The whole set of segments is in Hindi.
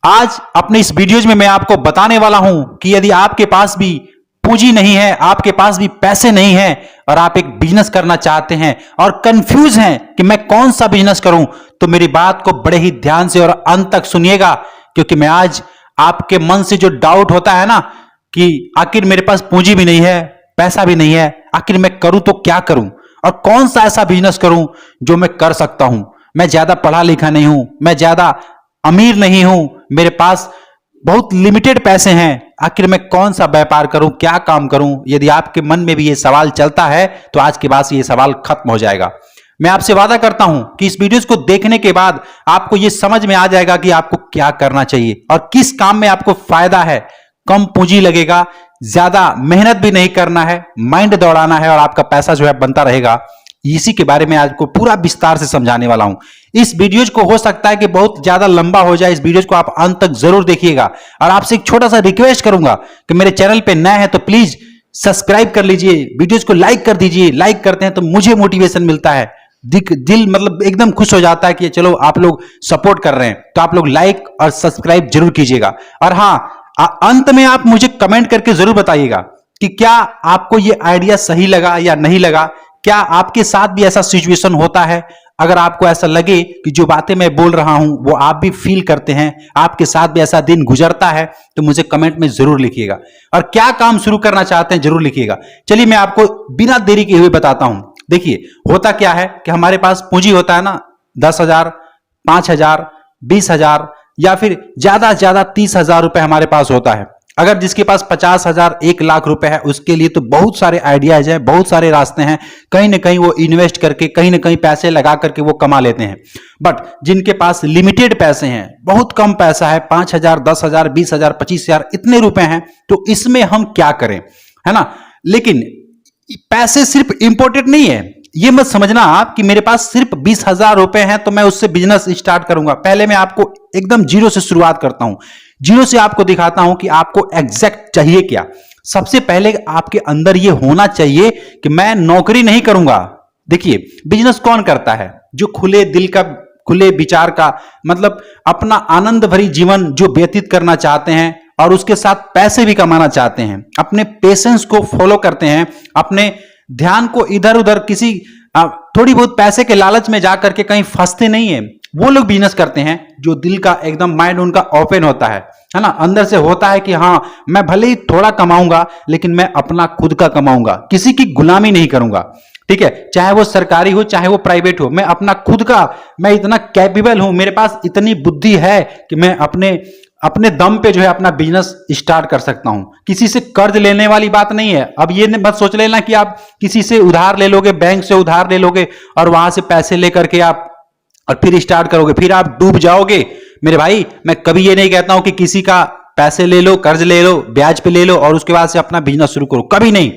आज अपने इस वीडियोज में मैं आपको बताने वाला हूं कि यदि आपके पास भी पूंजी नहीं है, आपके पास भी पैसे नहीं है और आप एक बिजनेस करना चाहते हैं और कंफ्यूज हैं कि मैं कौन सा बिजनेस करूं, तो मेरी बात को बड़े ही ध्यान से और अंत तक सुनिएगा। क्योंकि मैं आज आपके मन से जो डाउट होता है ना कि आखिर मेरे पास पूंजी भी नहीं है, पैसा भी नहीं है, आखिर मैं करूं तो क्या करूं और कौन सा ऐसा बिजनेस करूं जो मैं कर सकता हूं। मैं ज्यादा पढ़ा लिखा नहीं हूं, मैं ज्यादा अमीर नहीं हूं, मेरे पास बहुत लिमिटेड पैसे हैं, आखिर मैं कौन सा व्यापार करूं, क्या काम करूं। यदि आपके मन में भी ये सवाल चलता है तो आज के बाद ये सवाल खत्म हो जाएगा। मैं आपसे वादा करता हूं कि इस वीडियोस को देखने के बाद आपको ये समझ में आ जाएगा कि आपको क्या करना चाहिए और किस काम में आपको फायदा है। कम पूंजी लगेगा, ज्यादा मेहनत भी नहीं करना है, माइंड दौड़ाना है और आपका पैसा जो है बनता रहेगा। इसी के बारे में आज को पूरा विस्तार से समझाने वाला हूं। इस वीडियोज को हो सकता है कि बहुत ज्यादा लंबा हो जाए, इस वीडियोज को आप अंत तक जरूर देखिएगा। और आपसे एक छोटा सा रिक्वेस्ट करूंगा कि मेरे चैनल पे नए हैं तो प्लीज सब्सक्राइब कर लीजिए, वीडियोज को लाइक कर दीजिए। लाइक करते हैं तो मुझे मोटिवेशन मिलता है, दिल मतलब एकदम खुश हो जाता है कि चलो आप लोग सपोर्ट कर रहे हैं। तो आप लोग लाइक और सब्सक्राइब जरूर कीजिएगा। और हाँ, अंत में आप मुझे कमेंट करके जरूर बताइएगा कि क्या आपको ये आइडिया सही लगा या नहीं लगा। क्या आपके साथ भी ऐसा सिचुएशन होता है? अगर आपको ऐसा लगे कि जो बातें मैं बोल रहा हूं वो आप भी फील करते हैं, आपके साथ भी ऐसा दिन गुजरता है, तो मुझे कमेंट में जरूर लिखिएगा। और क्या काम शुरू करना चाहते हैं जरूर लिखिएगा। चलिए मैं आपको बिना देरी के हुए बताता हूं। देखिए होता क्या है कि हमारे पास पूंजी होता है ना 10,000, 5,000, 20,000 या फिर ज्यादा से ज्यादा 30,000 रुपए हमारे पास होता है। अगर जिसके पास 50,000, 1,00,000 रुपए है उसके लिए तो बहुत सारे आइडियाज हैं, बहुत सारे रास्ते हैं। कहीं ना कहीं वो इन्वेस्ट करके, कहीं ना कहीं पैसे लगा करके वो कमा लेते हैं। बट जिनके पास लिमिटेड पैसे हैं, बहुत कम पैसा है, 5,000, 10,000, 20,000, 25,000 इतने रुपए हैं, तो इसमें हम क्या करें, है ना। लेकिन पैसे सिर्फ इंपॉर्टेंट नहीं है, ये मत समझना आप कि मेरे पास सिर्फ 20,000 रुपए हैं तो मैं उससे बिजनेस स्टार्ट करूंगा। पहले मैं आपको एकदम जीरो से शुरुआत करता हूं, जीरो से आपको दिखाता हूं कि आपको एग्जैक्ट चाहिए क्या। सबसे पहले आपके अंदर यह होना चाहिए कि मैं नौकरी नहीं करूंगा। देखिए बिजनेस कौन करता है? जो खुले दिल का, खुले विचार का, मतलब अपना आनंद भरी जीवन जो व्यतीत करना चाहते हैं और उसके साथ पैसे भी कमाना चाहते हैं, अपने पेशेंस को फॉलो करते हैं, अपने ध्यान को इधर उधर किसी थोड़ी बहुत पैसे के लालच में जाकर के कहीं फंसते नहीं है, वो लोग बिजनेस करते हैं। जो दिल का एकदम माइंड उनका ओपन होता है ना, अंदर से होता है कि हाँ मैं भले ही थोड़ा कमाऊंगा लेकिन मैं अपना खुद का कमाऊंगा, किसी की गुलामी नहीं करूंगा। ठीक है, चाहे वो सरकारी हो चाहे वो प्राइवेट हो, मैं अपना खुद का, मैं इतना कैपेबल हूं, मेरे पास इतनी बुद्धि है कि मैं अपने दम पे जो है अपना बिजनेस स्टार्ट कर सकता हूं। किसी से कर्ज लेने वाली बात नहीं है। अब ये मत सोच लेना कि आप किसी से उधार ले लोगे, बैंक से उधार ले लोगे और वहां से पैसे लेकर के आप और फिर स्टार्ट करोगे, फिर आप डूब जाओगे। मेरे भाई मैं कभी ये नहीं कहता हूं कि किसी का पैसे ले लो, कर्ज ले लो, ब्याज पे ले लो और उसके बाद से अपना बिजनेस शुरू करो, कभी नहीं।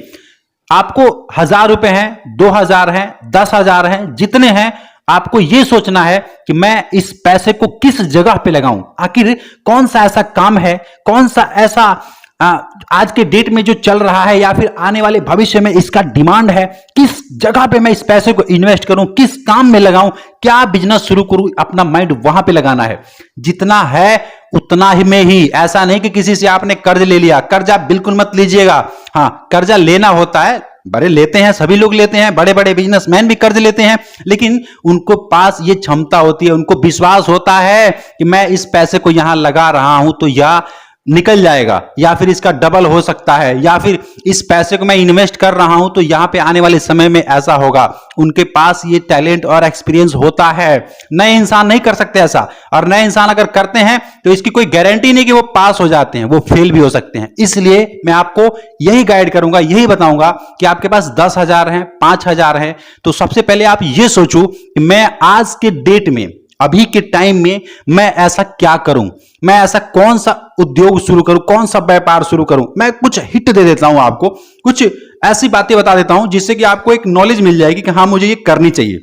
आपको 1,000 रुपए हैं, 2,000 हैं, 10,000 हैं, जितने हैं, आपको यह सोचना है कि मैं इस पैसे को किस जगह पे लगाऊं। आखिर कौन सा ऐसा काम है, कौन सा ऐसा आज के डेट में जो चल रहा है या फिर आने वाले भविष्य में इसका डिमांड है, किस जगह पे मैं इस पैसे को इन्वेस्ट करूं, किस काम में लगाऊं, क्या बिजनेस शुरू करूं, अपना माइंड वहां पे लगाना है। जितना है उतना ही में ही, ऐसा नहीं कि किसी से आपने कर्ज ले लिया। कर्जा बिल्कुल मत लीजिएगा। हाँ, कर्जा लेना होता है, बड़े लेते हैं, सभी लोग लेते हैं, बड़े बड़े बिजनेसमैन भी कर्ज लेते हैं, लेकिन उनको पास ये क्षमता होती है, उनको विश्वास होता है कि मैं इस पैसे को यहां लगा रहा हूं तो यह निकल जाएगा या फिर इसका डबल हो सकता है, या फिर इस पैसे को मैं इन्वेस्ट कर रहा हूं तो यहां पे आने वाले समय में ऐसा होगा। उनके पास ये टैलेंट और एक्सपीरियंस होता है। नए इंसान नहीं कर सकते ऐसा, और नए इंसान अगर करते हैं तो इसकी कोई गारंटी नहीं कि वो पास हो जाते हैं, वो फेल भी हो सकते हैं। इसलिए मैं आपको यही गाइड करूंगा, यही बताऊंगा कि आपके पास 10,000 है, 5,000 है, तो सबसे पहले आप ये सोचो कि मैं आज के डेट में, अभी के टाइम में मैं ऐसा क्या करूं, मैं ऐसा कौन सा उद्योग शुरू करूं, कौन सा व्यापार शुरू करूं। मैं कुछ हिट दे देता हूं आपको, कुछ ऐसी बातें बता देता हूं जिससे कि आपको एक नॉलेज मिल जाएगी कि हाँ मुझे ये करनी चाहिए।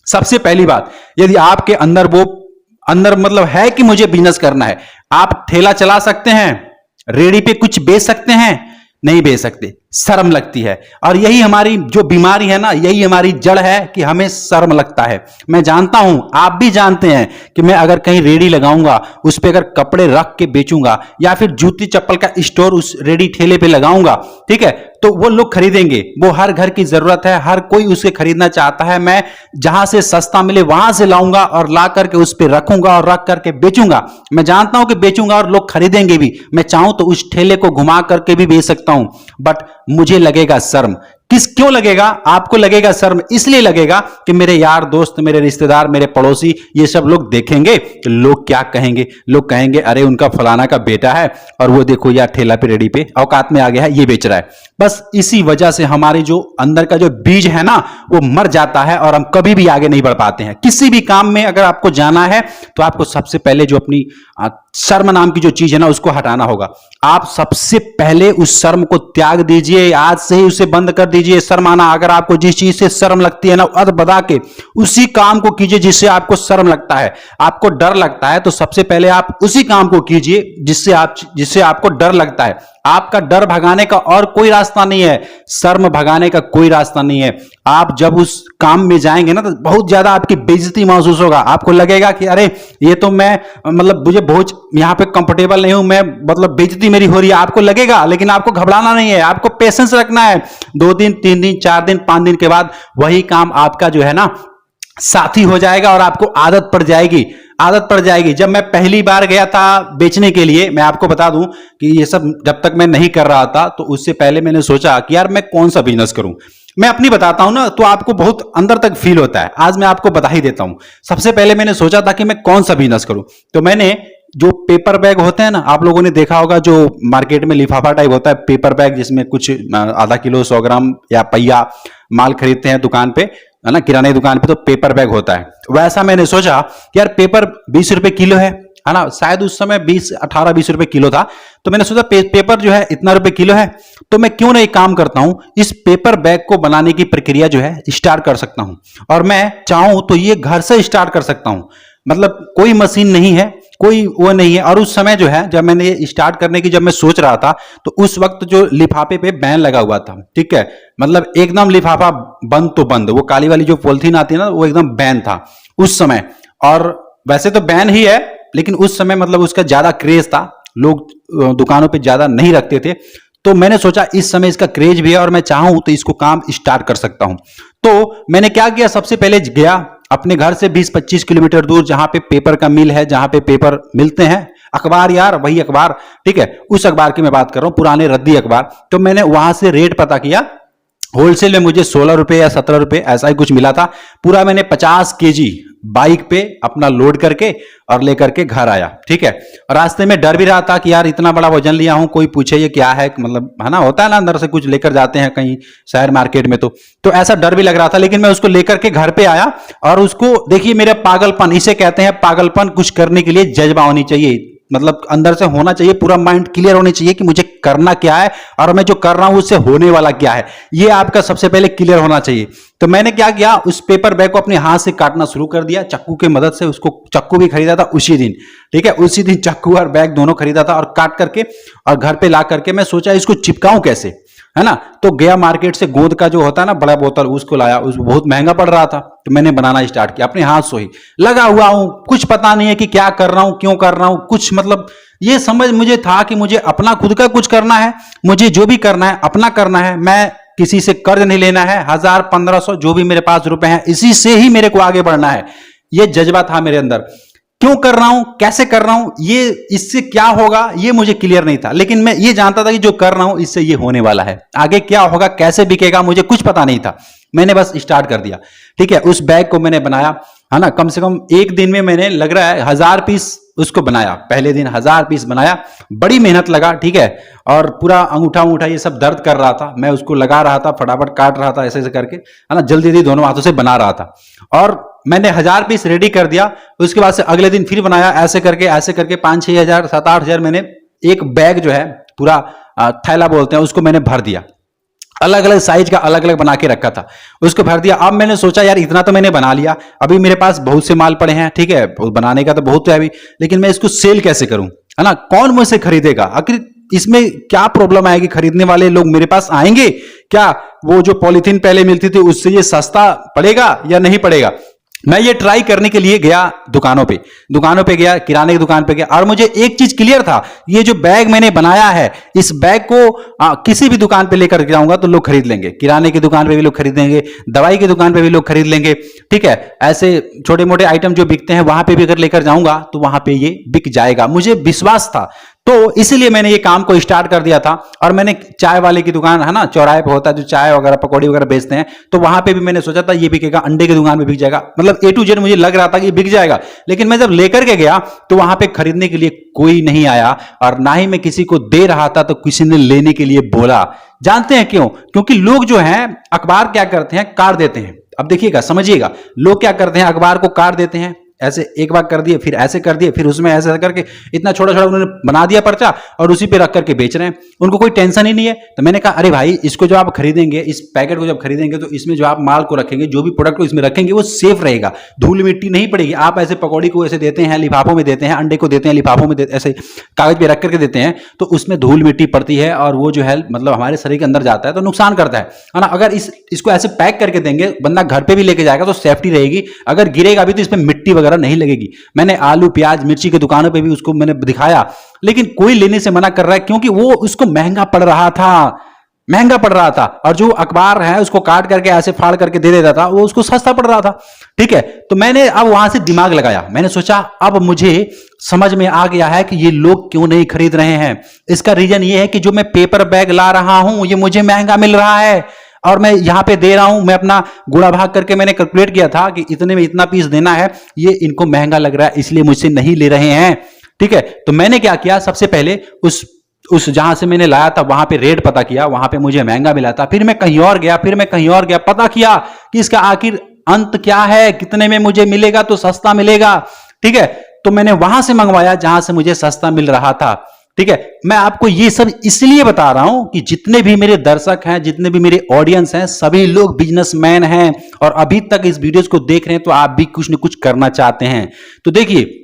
सबसे पहली बात, यदि आपके अंदर मतलब है कि मुझे बिजनेस करना है, आप ठेला चला सकते हैं, रेडी पे कुछ बेच सकते हैं? नहीं बेच सकते। शर्म लगती है। और यही हमारी जो बीमारी है ना, यही हमारी जड़ है कि हमें शर्म लगता है। मैं जानता हूं, आप भी जानते हैं कि मैं अगर कहीं रेडी लगाऊंगा, उस पे अगर कपड़े रख के बेचूंगा या फिर जूती चप्पल का स्टोर उस रेडी ठेले पे लगाऊंगा, ठीक है, तो वो लोग खरीदेंगे। वो हर घर की जरूरत है, हर कोई उसे खरीदना चाहता है। मैं जहां से सस्ता मिले वहां से लाऊंगा और ला करके उस पे रखूंगा और रख करके बेचूंगा। मैं जानता हूं कि बेचूंगा और लोग खरीदेंगे भी। मैं चाहूं तो उस ठेले को घुमा करके भी बेच सकता हूं, बट मुझे लगेगा शर्म। क्यों लगेगा? आपको लगेगा शर्म इसलिए लगेगा कि मेरे यार दोस्त, मेरे रिश्तेदार, मेरे पड़ोसी, ये सब लोग देखेंगे, लोग क्या कहेंगे? लोग कहेंगे अरे उनका फलाना का बेटा है और वो देखो यार ठेला पे रेडी पे औकात में आ गया है, ये बेच रहा है। बस इसी वजह से हमारे जो अंदर का जो बीज है ना, वो मर जाता है और हम कभी भी आगे नहीं बढ़ पाते हैं। किसी भी काम में अगर आपको जाना है तो आपको सबसे पहले जो अपनी शर्म नाम की जो चीज है ना, उसको हटाना होगा। आप सबसे पहले उस शर्म को त्याग दीजिए, आज से ही उसे बंद कर दीजिए। शर्म आना, अगर आपको जिस चीज से शर्म लगती है ना, अद बदा के उसी काम को कीजिए जिससे आपको शर्म लगता है। आपको डर लगता है तो सबसे पहले आप उसी काम को कीजिए जिससे आपको डर लगता है। आपका डर भगाने का और कोई रास्ता नहीं है, शर्म भगाने का कोई रास्ता नहीं है। आप जब उस काम में जाएंगे ना, तो बहुत ज्यादा आपकी बेइज्जती महसूस होगा। आपको लगेगा कि अरे ये तो मैं मतलब मुझे बहुत यहां पे कंफर्टेबल नहीं हूं, मैं मतलब बेइज्जती मेरी हो रही है, आपको लगेगा। लेकिन आपको घबराना नहीं है, आपको पेशेंस रखना है। 2 दिन, 3 दिन, 4 दिन, 5 दिन के बाद वही काम आपका जो है ना साथी हो जाएगा और आपको आदत पड़ जाएगी। आदत पड़ जाएगी। जब मैं पहली बार गया था बेचने के लिए, मैं आपको बता दूं कि ये सब जब तक मैं नहीं कर रहा था, तो उससे पहले मैंने सोचा कि यार मैं कौन सा बिजनेस करूं। मैं अपनी बताता हूं ना, तो आपको बहुत अंदर तक फील होता है। आज मैं आपको बता ही देता हूं। सबसे पहले मैंने सोचा था कि मैं कौन सा बिजनेस करूं। तो मैंने जो पेपर बैग होते हैं ना, आप लोगों ने देखा होगा, जो मार्केट में लिफाफा टाइप होता है पेपर बैग, जिसमें कुछ आधा किलो 100 ग्राम या पहिया माल खरीदते हैं दुकान पे, है ना, किराने दुकान पे, तो पेपर बैग होता है। वैसा मैंने सोचा कि यार पेपर 20 रुपए किलो है ना, शायद उस समय 18-20 रुपए किलो था। तो मैंने सोचा पेपर जो है इतना रुपए किलो है, तो मैं क्यों ना एक काम करता हूं, इस पेपर बैग को बनाने की प्रक्रिया जो है स्टार्ट कर सकता हूं। और मैं चाहूं तो ये घर से स्टार्ट कर सकता हूं। मतलब कोई मशीन नहीं है, कोई वो नहीं है। और उस समय जो है, जब मैंने ये स्टार्ट करने की जब मैं सोच रहा था, तो उस वक्त जो लिफाफे पे बैन लगा हुआ था, ठीक है, मतलब एकदम लिफाफा बंद तो बंद, वो काली वाली जो पॉलिथीन आती है ना, वो एकदम बैन था उस समय। और वैसे तो बैन ही है, लेकिन उस समय मतलब उसका ज्यादा क्रेज था, लोग दुकानों पे ज्यादा नहीं रखते थे। तो मैंने सोचा इस समय इसका क्रेज भी है और मैं चाहूं तो इसको काम स्टार्ट कर सकता हूं। तो मैंने क्या किया, सबसे पहले गया अपने घर से 20-25 किलोमीटर दूर, जहां पे पेपर का मिल है, जहां पे पेपर मिलते हैं, अखबार यार, वही अखबार, ठीक है, उस अखबार की मैं बात कर रहा हूं, पुराने रद्दी अखबार। तो मैंने वहां से रेट पता किया। होलसेल में मुझे 16 रुपए या 17 रुपए ऐसा ही कुछ मिला था। पूरा मैंने 50 केजी बाइक पे अपना लोड करके और लेकर के घर आया, ठीक है। और रास्ते में डर भी रहा था कि यार इतना बड़ा वजन लिया हूं, कोई पूछे ये क्या है, मतलब है ना, होता है ना, अंदर से कुछ लेकर जाते हैं कहीं शहर मार्केट में, तो ऐसा डर भी लग रहा था। लेकिन मैं उसको लेकर के घर पे आया और उसको, देखिए मेरा पागलपन, इसे कहते हैं पागलपन, कुछ करने के लिए जज्बा होनी चाहिए, मतलब अंदर से होना चाहिए, पूरा माइंड क्लियर होनी चाहिए कि मुझे करना क्या है और मैं जो कर रहा हूं उससे होने वाला क्या है, ये आपका सबसे पहले क्लियर होना चाहिए। तो मैंने क्या किया, उस पेपर बैग को अपने हाथ से काटना शुरू कर दिया, चक्कू की मदद से। उसको चक्कू भी खरीदा था उसी दिन, ठीक है, उसी दिन चक्कू और बैग दोनों खरीदा था, और काट करके और घर पे ला करके मैं सोचा इसको चिपकाऊं कैसे, है ना। तो गया मार्केट से, गोंद का जो होता है ना बड़ा बोतल, उसको लाया, उसको बहुत महंगा पड़ रहा था। तो मैंने बनाना स्टार्ट किया अपने हाथ से ही, लगा हुआ हूं, कुछ पता नहीं है कि क्या कर रहा हूं, क्यों कर रहा हूं, कुछ मतलब ये समझ मुझे था कि मुझे अपना खुद का कुछ करना है, मुझे जो भी करना है अपना करना है, मैं किसी से कर्ज नहीं लेना है, 1000-1500 जो भी मेरे पास रुपए हैं, इसी से ही मेरे को आगे बढ़ना है। ये जज्बा था मेरे अंदर। क्यों कर रहा हूं, कैसे कर रहा हूं, ये इससे क्या होगा, ये मुझे क्लियर नहीं था। लेकिन मैं ये जानता था कि जो कर रहा हूं इससे ये होने वाला है, आगे क्या होगा, कैसे बिकेगा, मुझे कुछ पता नहीं था। मैंने बस स्टार्ट कर दिया, ठीक है। उस बैग को मैंने बनाया, है ना, कम से कम एक दिन में मैंने लग रहा है 1000 पीस उसको बनाया। पहले दिन 1000 पीस बनाया, बड़ी मेहनत लगा, ठीक है। और पूरा अंगूठा ये सब दर्द कर रहा था, मैं उसको लगा रहा था, फटाफट काट रहा था, ऐसे ऐसे करके, है ना, जल्दी जल्दी दोनों हाथों से बना रहा था। और मैंने 1000 पीस रेडी कर दिया। उसके बाद से अगले दिन फिर बनाया, ऐसे करके 5-6 हजार 7-8 हजार मैंने एक बैग जो है पूरा थैला बोलते हैं उसको मैंने भर दिया। अलग अलग साइज का अलग अलग बना के रखा था, उसको भर दिया। अब मैंने सोचा यार इतना तो मैंने बना लिया, अभी मेरे पास बहुत से माल पड़े हैं, ठीक है, बनाने का तो बहुत है अभी, लेकिन मैं इसको सेल कैसे करूं, है ना, कौन मुझसे खरीदेगा। आखिर इसमें क्या प्रॉब्लम आएगी? खरीदने वाले लोग मेरे पास आएंगे क्या? वो जो पॉलीथीन पहले मिलती थी उससे ये सस्ता पड़ेगा या नहीं पड़ेगा? मैं ये ट्राई करने के लिए गया दुकानों पे गया, किराने की दुकान पे गया, और मुझे एक चीज क्लियर था, ये जो बैग मैंने बनाया है, इस बैग को किसी भी दुकान पे लेकर जाऊंगा तो लोग खरीद लेंगे। किराने की दुकान पे भी लोग खरीदेंगे, दवाई की दुकान पे भी लोग खरीद लेंगे, ठीक है। ऐसे छोटे मोटे आइटम जो बिकते हैं वहां पे भी अगर लेकर जाऊंगा तो वहां पे ये बिक जाएगा, मुझे विश्वास था। तो इसलिए मैंने ये काम को स्टार्ट कर दिया था। और मैंने चाय वाले की दुकान है ना, चौराहे पे होता है जो चाय वगैरह पकौड़ी वगैरह बेचते हैं, तो वहां पे भी मैंने सोचा था ये बिकेगा, अंडे की दुकान में बिक जाएगा, मतलब A to Z मुझे लग रहा था कि बिक जाएगा। लेकिन मैं जब लेकर के गया तो वहां पे खरीदने के लिए कोई नहीं आया, और ना ही मैं किसी को दे रहा था तो किसी ने लेने के लिए बोला। जानते हैं क्यों? क्योंकि लोग जो हैं अखबार क्या करते हैं, काट देते हैं। अब देखिएगा, समझिएगा, लोग क्या करते हैं, अखबार को काट देते हैं, ऐसे एक बार कर दिए, फिर ऐसे कर दिए, फिर उसमें ऐसे करके इतना छोटा छोटा उन्होंने बना दिया पर्चा, और उसी पे रख करके बेच रहे हैं। उनको कोई टेंशन ही नहीं है। तो मैंने कहा अरे भाई, इसको जो आप खरीदेंगे, इस पैकेट को जब खरीदेंगे तो इसमें जो आप माल को रखेंगे, जो भी प्रोडक्ट को इसमें रखेंगे वो सेफ रहेगा, धूल मिट्टी नहीं पड़ेगी। आप ऐसे पकौड़ी को ऐसे देते हैं, लिफाफों में देते हैं, अंडे को देते हैं लिफाफों में, ऐसे कागज पे रख करके देते हैं, तो उसमें धूल मिट्टी पड़ती है और वो जो है मतलब हमारे शरीर के अंदर जाता है तो नुकसान करता है ना। अगर इसको ऐसे पैक करके देंगे, बंदा घर पे भी लेके जाएगा तो सेफ्टी रहेगी, अगर गिरेगा भी तो इसमें मिट्टी वगैरह नहीं लगेगी। मैंने आलू प्याज मिर्ची की दुकानों पे भी उसको मैंने दिखाया, लेकिन कोई लेने से मना कर रहा है, क्योंकि वो उसको महंगा पड़ रहा था। और जो अखबार है उसको काट करके ऐसे फाड़ करके दे देता था, वो उसको सस्ता पड़ रहा था, ठीक है। तो मैंने अब वहां से दिमाग लगाया, मैंने सोचा अब मुझे समझ में आ गया है कि ये लोग क्यों नहीं खरीद रहे हैं। इसका रीजन ये है कि जो मैं पेपर बैग ला रहा हूं ये मुझे महंगा मिल रहा है, और मैं यहां पे दे रहा हूं। मैं अपना गुणा भाग करके मैंने कैलकुलेट किया था कि इतने में इतना पीस देना है, ये इनको महंगा लग रहा है इसलिए मुझसे नहीं ले रहे हैं, ठीक है। तो मैंने क्या किया, सबसे पहले उस जहां से मैंने लाया था वहां पे रेट पता किया, वहां पे मुझे महंगा मिला था। फिर मैं कहीं और गया, पता किया कि इसका आखिर अंत क्या है, कितने में मुझे मिलेगा तो सस्ता मिलेगा, ठीक है। तो मैंने वहां से मंगवाया जहां से मुझे सस्ता मिल रहा था, ठीक है। मैं आपको ये सब इसलिए बता रहा हूं कि जितने भी मेरे दर्शक हैं, जितने भी मेरे ऑडियंस हैं, सभी लोग बिजनेसमैन हैं और अभी तक इस वीडियोस को देख रहे हैं, तो आप भी कुछ न कुछ करना चाहते हैं। तो देखिए,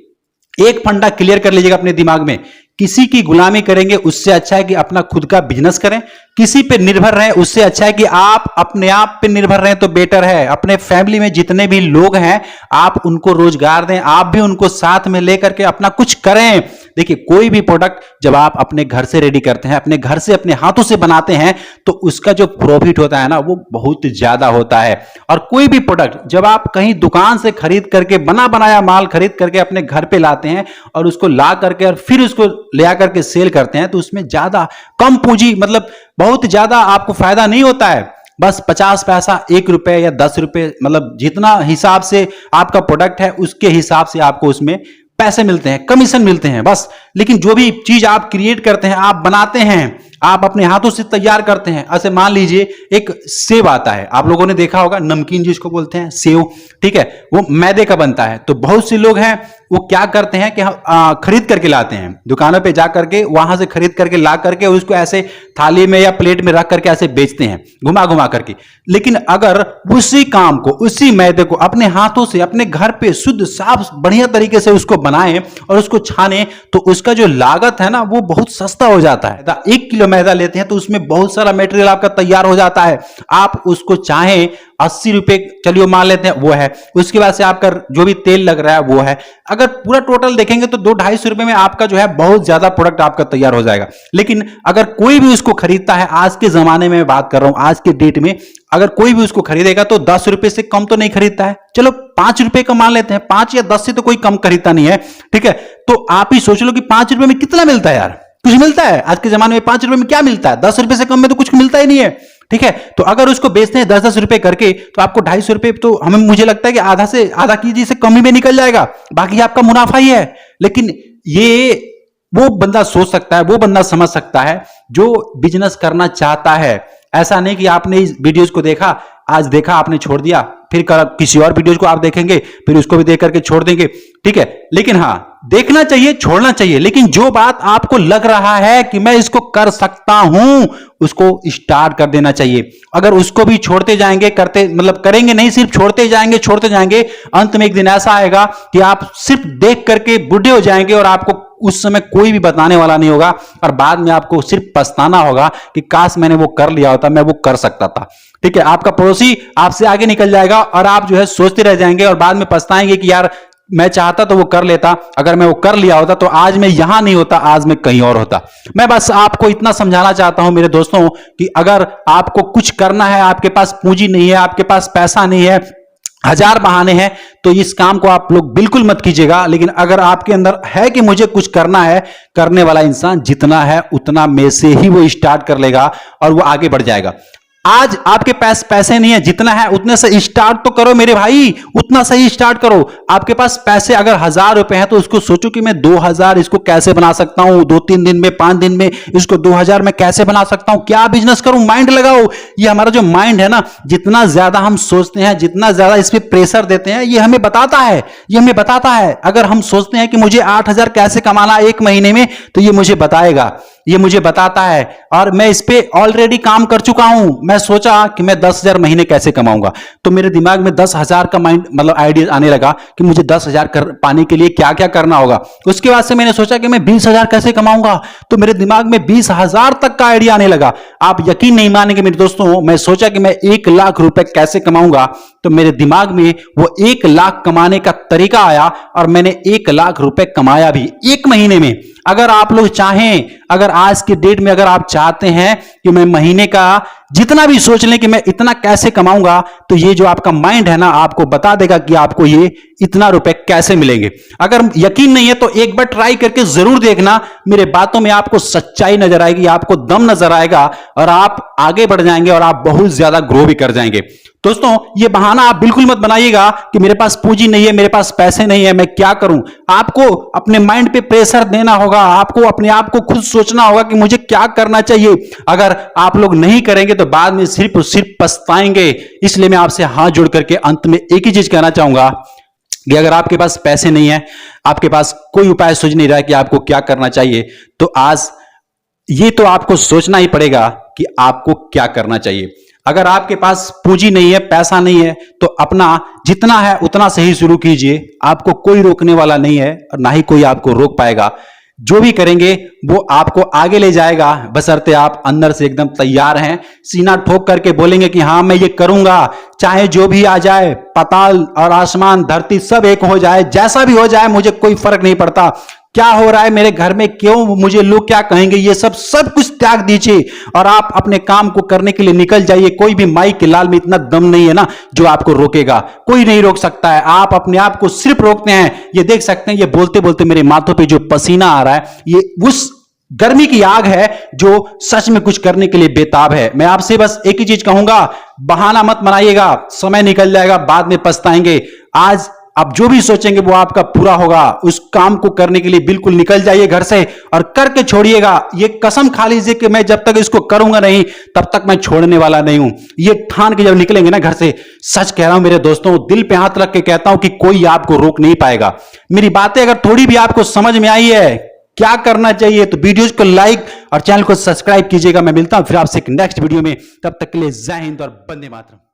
एक फंडा क्लियर कर लीजिएगा अपने दिमाग में, किसी की गुलामी करेंगे उससे अच्छा है कि अपना खुद का बिजनेस करें। किसी पे निर्भर रहें उससे अच्छा है कि आप अपने आप पे निर्भर रहें तो बेटर है। अपने फैमिली में जितने भी लोग हैं आप उनको रोजगार दें, आप भी उनको साथ में लेकर के अपना कुछ करें। देखिए, कोई भी प्रोडक्ट जब आप अपने घर से रेडी करते हैं, अपने घर से अपने हाथों से बनाते हैं, तो उसका जो प्रॉफिट होता है ना वो बहुत ज्यादा होता है। और कोई भी प्रोडक्ट जब आप कहीं दुकान से खरीद करके, बना बनाया माल खरीद करके अपने घर पे लाते हैं और उसको ला करके और फिर उसको ले आकर के सेल करते हैं, तो उसमें ज्यादा कम पूंजी, मतलब बहुत ज्यादा आपको फायदा नहीं होता है। बस 50 पैसा, 1 रुपए या 10 रुपए, मतलब जितना हिसाब से आपका प्रोडक्ट है उसके हिसाब से आपको उसमें पैसे मिलते हैं, कमीशन मिलते हैं बस। लेकिन जो भी चीज आप क्रिएट करते हैं, आप बनाते हैं, आप अपने हाथों से तैयार करते हैं। ऐसे मान लीजिए एक सेव आता है, आप लोगों ने देखा होगा, नमकीन जिसको बोलते हैं सेव, ठीक है, वो मैदे का बनता है। तो बहुत से लोग हैं वो क्या करते हैं कि खरीद करके लाते हैं, दुकानों पे जा करके वहां से खरीद करके ला करके उसको ऐसे थाली में या प्लेट में रख करके ऐसे बेचते हैं घुमा घुमा करके। लेकिन अगर उसी काम को, उसी मैदे को अपने हाथों से अपने घर पे शुद्ध साफ बढ़िया तरीके से उसको बनाएं और उसको छाने, तो उसका जो लागत है ना वो बहुत सस्ता हो जाता है। 1 किलो मैदा लेते हैं तो उसमें बहुत सारा मटेरियल आपका तैयार हो जाता है। आप उसको चाहें 80 रुपए, चलिए मान लेते हैं, वो है। उसके बाद से आपका जो भी तेल लग रहा है वो है। अगर पूरा टोटल देखेंगे तो 200-250 रुपए में आपका जो है बहुत ज्यादा प्रोडक्ट आपका तैयार हो जाएगा। लेकिन अगर कोई भी उसको खरीदता है, आज के जमाने में बात कर रहा हूं, आज के डेट में अगर कोई भी उसको खरीदेगा तो 10 रुपए से कम तो नहीं खरीदता है। चलो 5 रुपए का मान लेते हैं, 5 या 10 से तो कोई कम खरीदता नहीं है, ठीक है। तो आप ही सोच लो कि 5 रुपए में कितना मिलता है यार, कुछ मिलता है आज के जमाने में। 5 रुपए में क्या मिलता है, 10 रुपए से कम में तो कुछ मिलता ही नहीं है, ठीक है। तो अगर उसको बेचते हैं 10-10 रुपए करके, तो आपको 250 रुपए, तो हमें, मुझे लगता है कि आधा से आधा केजी से कम ही में निकल जाएगा, बाकी आपका मुनाफा ही है। लेकिन ये वो बंदा सोच सकता है, वो बंदा समझ सकता है जो बिजनेस करना चाहता है। ऐसा नहीं कि आपने इस वीडियोस को देखा, आज देखा आपने छोड़ दिया, फिर किसी और वीडियोस को आप देखेंगे फिर उसको भी देख करके छोड़ देंगे, ठीक है। लेकिन हाँ, देखना चाहिए, छोड़ना चाहिए, लेकिन जो बात आपको लग रहा है कि मैं इसको कर सकता हूं, उसको स्टार्ट कर देना चाहिए। अगर उसको भी छोड़ते जाएंगे, करते मतलब करेंगे नहीं, सिर्फ छोड़ते जाएंगे, अंत में एक दिन ऐसा आएगा कि आप सिर्फ देख करके बूढ़े हो जाएंगे और आपको उस समय कोई भी बताने वाला नहीं होगा और बाद में आपको सिर्फ पछताना होगा कि काश मैंने वो कर लिया होता, मैं वो कर सकता था। ठीक है, आपका पड़ोसी आपसे आगे निकल जाएगा और आप जो है सोचते रह जाएंगे और बाद में पछताएंगे कि यार मैं चाहता तो वो कर लेता, अगर मैं वो कर लिया होता तो आज मैं यहां नहीं होता, आज मैं कहीं और होता। मैं बस आपको इतना समझाना चाहता हूं मेरे दोस्तों कि अगर आपको कुछ करना है, आपके पास पूंजी नहीं है, आपके पास पैसा नहीं है, हजार बहाने हैं, तो इस काम को आप लोग बिल्कुल मत कीजिएगा। लेकिन अगर आपके अंदर है कि मुझे कुछ करना है, करने वाला इंसान जितना है उतना में से ही वो स्टार्ट कर लेगा और वो आगे बढ़ जाएगा। आज आपके पास पैसे नहीं है, जितना है उतने से स्टार्ट तो करो मेरे भाई, उतना सही स्टार्ट करो। आपके पास पैसे अगर 1000 रुपए हैं तो उसको सोचो कि मैं 2000 इसको कैसे बना सकता हूं, 2-3 दिन में, 5 दिन में इसको 2000 में कैसे बना सकता हूं, क्या बिजनेस करूं, माइंड लगाओ। ये हमारा जो माइंड है ना, जितना ज्यादा हम सोचते हैं, जितना ज्यादा इस पे प्रेशर देते हैं, ये हमें बताता है, ये हमें बताता है। अगर हम सोचते हैं कि मुझे 8000 कैसे कमाना एक महीने में, तो ये मुझे बताएगा, ये मुझे बताता है और मैं इस पे ऑलरेडी काम कर चुका हूं। मैं सोचा कि मैं 10,000 महीने कैसे कमाऊंगा, तो मेरे दिमाग में 10,000 का माइंड मतलब आइडिया आने लगा कि मुझे 10,000 पाने के लिए क्या क्या करना होगा। उसके बाद से मैंने सोचा कि मैं 20,000 कैसे कमाऊंगा, तो मेरे दिमाग में 20,000 तक का आइडिया आने लगा। आप यकीन नहीं मानेंगे मेरे दोस्तों, मैं सोचा कि मैं 1 लाख रुपए कैसे कमाऊंगा, तो मेरे दिमाग में वो 1 लाख कमाने का तरीका आया और मैंने 1 लाख रुपए कमाया भी एक महीने में। अगर आप लोग चाहें, अगर आज के डेट में अगर आप चाहते हैं कि मैं महीने का जितना भी सोच लें कि मैं इतना कैसे कमाऊंगा, तो ये जो आपका माइंड है ना, आपको बता देगा कि आपको ये इतना रुपए कैसे मिलेंगे। अगर यकीन नहीं है तो एक बार ट्राई करके जरूर देखना, मेरे बातों में आपको सच्चाई नजर आएगी, आपको दम नजर आएगा और आप आगे बढ़ जाएंगे और आप बहुत ज्यादा ग्रो भी कर जाएंगे। दोस्तों, ये बहाना आप बिल्कुल मत बनाइएगा कि मेरे पास पूंजी नहीं है, मेरे पास पैसे नहीं है, मैं क्या करूं। आपको अपने माइंड पे प्रेशर देना होगा, आपको अपने आप को खुद सोचना होगा कि मुझे क्या करना चाहिए। अगर आप लोग नहीं करेंगे तो बाद में सिर्फ और सिर्फ पछताएंगे। इसलिए मैं आपसे हाथ जोड़ करके अंत में एक ही चीज कहना चाहूंगा कि अगर आपके पास पैसे नहीं है, आपके पास कोई उपाय सूझ नहीं रहा है कि आपको क्या करना चाहिए, तो आज ये तो आपको सोचना ही पड़ेगा कि आपको क्या करना चाहिए। अगर आपके पास पूंजी नहीं है, पैसा नहीं है, तो अपना जितना है उतना से ही शुरू कीजिए। आपको कोई रोकने वाला नहीं है और ना ही कोई आपको रोक पाएगा। जो भी करेंगे वो आपको आगे ले जाएगा, बशर्ते आप अंदर से एकदम तैयार हैं, सीना ठोक करके बोलेंगे कि हाँ मैं ये करूंगा, चाहे जो भी आ जाए, पाताल और आसमान धरती सब एक हो जाए, जैसा भी हो जाए मुझे कोई फर्क नहीं पड़ता। क्या हो रहा है मेरे घर में, क्यों, मुझे लोग क्या कहेंगे, ये सब कुछ त्याग दीजिए और आप अपने काम को करने के लिए निकल जाइए। कोई भी माई के लाल में इतना दम नहीं है ना जो आपको रोकेगा, कोई नहीं रोक सकता है। आप अपने आप को सिर्फ रोकते हैं। ये देख सकते हैं, ये बोलते बोलते मेरे माथों पे जो पसीना आ रहा है, ये उस गर्मी की आग है जो सच में कुछ करने के लिए बेताब है। मैं आपसे बस एक ही चीज कहूंगा, बहाना मत बनाइएगा, समय निकल जाएगा, बाद में पछताएंगे। आज आप जो भी सोचेंगे वो आपका पूरा होगा। उस काम को करने के लिए बिल्कुल निकल जाइए घर से और करके छोड़िएगा। ये कसम खा लीजिए कि मैं जब तक इसको करूंगा नहीं तब तक मैं छोड़ने वाला नहीं हूं। ये ठान के जब निकलेंगे ना घर से, सच कह रहा हूं मेरे दोस्तों, दिल पे हाथ रख के कहता हूं कि कोई आपको रोक नहीं पाएगा। मेरी बातें अगर थोड़ी भी आपको समझ में आई है क्या करना चाहिए, तो वीडियोज को लाइक और चैनल को सब्सक्राइब कीजिएगा। मैं मिलता हूं फिर आपसे एक नेक्स्ट वीडियो में, तब तक के लिए जय हिंद और वंदे मातरम।